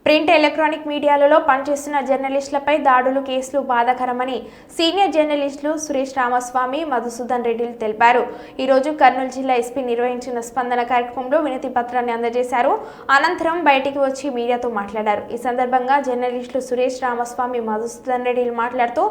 Print electronic మీడియాలలో పనిచేస్తున్న జర్నలిస్టులపై దాడులు కేసులు బాధాకరమని సీనియర్ జర్నలిస్టులు సురేష్ రామస్వామి మధుసూదన్ రెడ్డిలు తెలిపారు. ఈ రోజు కర్నూలు జిల్లా ఎస్పీ నిర్వహించిన స్పందన కార్యక్రమంలో వినతి పత్రాన్ని అందజేశారు. అనంతరం బయటికి వచ్చి మీడియాతో మాట్లాడారు. ఈ సందర్భంగా జర్నలిస్టులు సురేష్ రామస్వామి మధుసూదన్ రెడ్డిలు మాట్లాడుతూ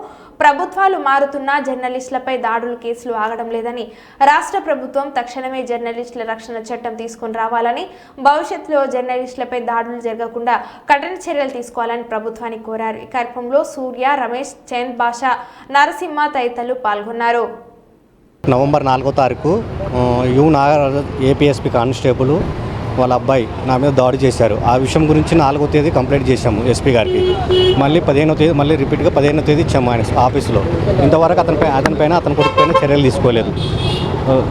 ప్రభుత్వాలు మారుతున్నా జర్నలిస్టులపై దాడులు కేసులు ఆగడం లేదని, రాష్ట్ర ప్రభుత్వం తక్షణమే జర్నలిస్టుల రక్షణ చట్టం తీసుకొని రావాలని, భవిష్యత్తులో జర్నలిస్టులపై దాడులు జరగకుండా కఠిన చర్యలు తీసుకోవాలని ప్రభుత్వాన్ని కోరారు. ఈ కార్యక్రమంలో సూర్య, రమేష్, చంద్ బాషా, నరసింహ తదితరులు పాల్గొన్నారు. నవంబర్ 4వ తారీఖు యు నాగరాజు ఏపీఎస్పీ కానిస్టేబుల్ వాళ్ళ అబ్బాయి నా మీద దాడి చేశారు. ఆ విషయం గురించి 4వ తేదీ కంప్లైంట్ చేశాము ఎస్పీ గారికి. మళ్ళీ 15వ తేదీ మళ్ళీ రిపీట్గా 15వ తేదీ ఇచ్చాము ఆయన ఆఫీసులో. ఇంతవరకు అతని కొడుకు పైన చర్యలు తీసుకోలేదు.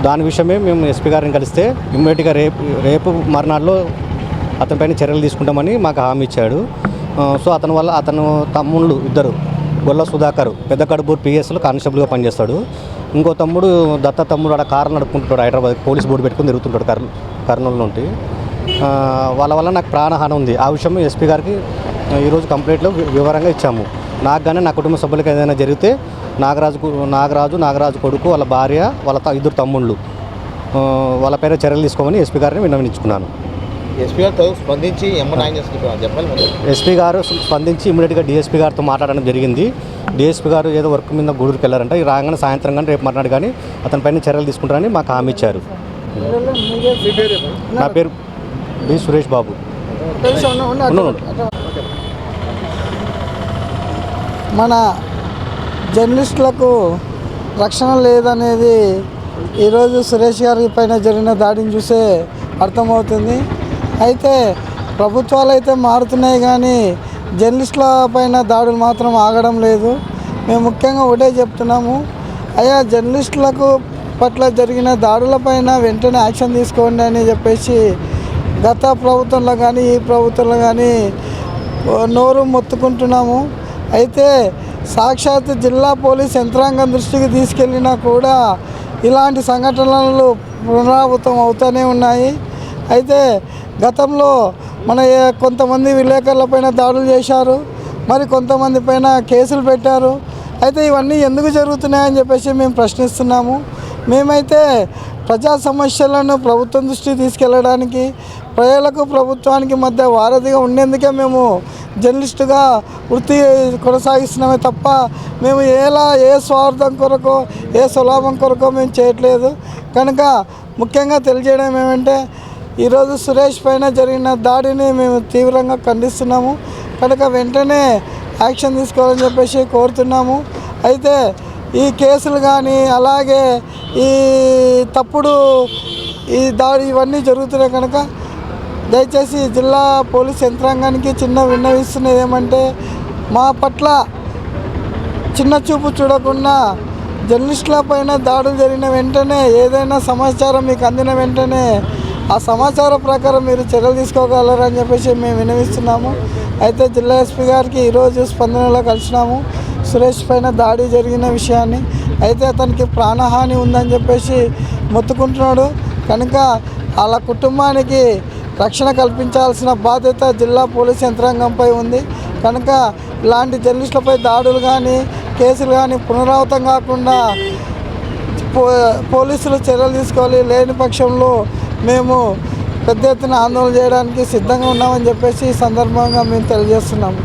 దాని విషయమే మేము ఎస్పీ గారిని కలిస్తే ఇమ్మీడియట్గా రేపు మర్నాడులో అతనిపైన చర్యలు తీసుకుంటామని మాకు హామీ ఇచ్చాడు. సో అతను తమ్ముళ్ళు ఇద్దరు, గొల్ల సుధాకర్ పెద్ద కడుపూరు పిఎస్లో కానిస్టేబుల్గా పనిచేస్తాడు. ఇంకో తమ్ముడు దత్త తమ్ముడు ఆడ కారు నడుపుకుంటాడు, హైదరాబాద్ పోలీస్ బోర్డు పెట్టుకుని తిరుగుతుంటాడు కర్నూలు నుండి. వాళ్ళ వల్ల నాకు ప్రాణహాని ఉంది. ఆ విషయం ఎస్పీ గారికి ఈరోజు కంప్లైంట్లో వివరంగా ఇచ్చాము. నాకు కానీ నా కుటుంబ సభ్యులకి ఏదైనా జరిగితే నాగరాజు కొడుకు, వాళ్ళ భార్య, వాళ్ళ ఇద్దరు తమ్ముళ్ళు వాళ్ళ పేరు చర్యలు తీసుకోమని ఎస్పీ గారిని విన్నవించుకున్నాను. ఎస్పీ గారు స్పందించి ఎస్పీ గారు స్పందించి ఇమీడియట్గా డిఎస్పీ గారితో మాట్లాడడం జరిగింది. డిఎస్పీ గారు ఏదో వర్క్ మీద గూడూరుకి వెళ్ళారంటే రాగానే సాయంత్రం కానీ రేపు మర్నాడు కానీ అతనిపైన చర్యలు తీసుకుంటారని మాకు హామీ ఇచ్చారు. నా పేరు బి సురేష్ బాబు. మన జర్నలిస్టులకు రక్షణ లేదనేది ఈరోజు సురేష్ గారి పైన జరిగిన దాడిని చూసే అర్థమవుతుంది. అయితే ప్రభుత్వాలు అయితే మారుతున్నాయి కానీ జర్నలిస్టుల పైన దాడులు మాత్రం ఆగడం లేదు. మేము ముఖ్యంగా ఒకటే చెప్తున్నాము, అయ్యా జర్నలిస్టులకు పట్ల జరిగిన దాడులపైన వెంటనే యాక్షన్ తీసుకోండి అని చెప్పేసి గత ప్రభుత్వంలో కానీ ఈ ప్రభుత్వంలో కానీ నోరు మొత్తుకుంటున్నాము. అయితే సాక్షాత్ జిల్లా పోలీస్ యంత్రాంగం దృష్టికి తీసుకెళ్ళినా కూడా ఇలాంటి సంఘటనలు పునరావృతం అవుతూనే ఉన్నాయి. అయితే గతంలో మన కొంతమంది విలేకరులపైన దాడులు చేశారు, మరి కొంతమంది పైన కేసులు పెట్టారు. అయితే ఇవన్నీ ఎందుకు జరుగుతున్నాయని చెప్పేసి మేము ప్రశ్నిస్తున్నాము. మేమైతే ప్రజా సమస్యలను ప్రభుత్వం దృష్టికి తీసుకెళ్ళడానికి, ప్రజలకు ప్రభుత్వానికి మధ్య వారధిగా ఉండేందుకే మేము జర్నలిస్టుగా వృత్తి కొనసాగిస్తున్నామే తప్ప మేము ఏ స్వార్థం కొరకో ఏ స్వలాభం కొరకో మేము చేయట్లేదు. కనుక ముఖ్యంగా తెలియజేయడం ఏమంటే ఈరోజు సురేష్ పైన జరిగిన దాడిని మేము తీవ్రంగా ఖండిస్తున్నాము. కనుక వెంటనే యాక్షన్ తీసుకోవాలని చెప్పేసి కోరుతున్నాము. అయితే ఈ కేసులు కానీ అలాగే ఈ తప్పుడు ఈ దాడి ఇవన్నీ జరుగుతున్నాయి కనుక దయచేసి జిల్లా పోలీస్ యంత్రాంగానికి చిన్న విన్నవిస్తున్నది ఏమంటే మా పట్ల చిన్న చూపు చూడకుండా జర్నలిస్టుల పైన దాడులు జరిగిన వెంటనే ఏదైనా సమాచారం మీకు అందిన వెంటనే ఆ సమాచారం ప్రకారం మీరు చర్యలు తీసుకోగలరని చెప్పేసి మేము విన్నవిస్తున్నాము. అయితే జిల్లా ఎస్పీ గారికి ఈరోజు స్పందనలో కలిసినాము సురేష్ పైన దాడి జరిగిన విషయాన్ని. అయితే అతనికి ప్రాణహాని ఉందని చెప్పేసి మొత్తుకుంటున్నాడు. కనుక వాళ్ళ కుటుంబానికి రక్షణ కల్పించాల్సిన బాధ్యత జిల్లా పోలీస్ యంత్రాంగంపై ఉంది. కనుక ఇలాంటి జర్నలిస్టులపై దాడులు కానీ కేసులు కానీ పునరావృతం కాకుండా పోలీసులు చర్యలు తీసుకోవాలి. లేని పక్షంలో మేము పెద్ద ఎత్తున ఆందోళన చేయడానికి సిద్ధంగా ఉన్నామని చెప్పేసి ఈ సందర్భంగా మేము తెలియజేస్తున్నాము.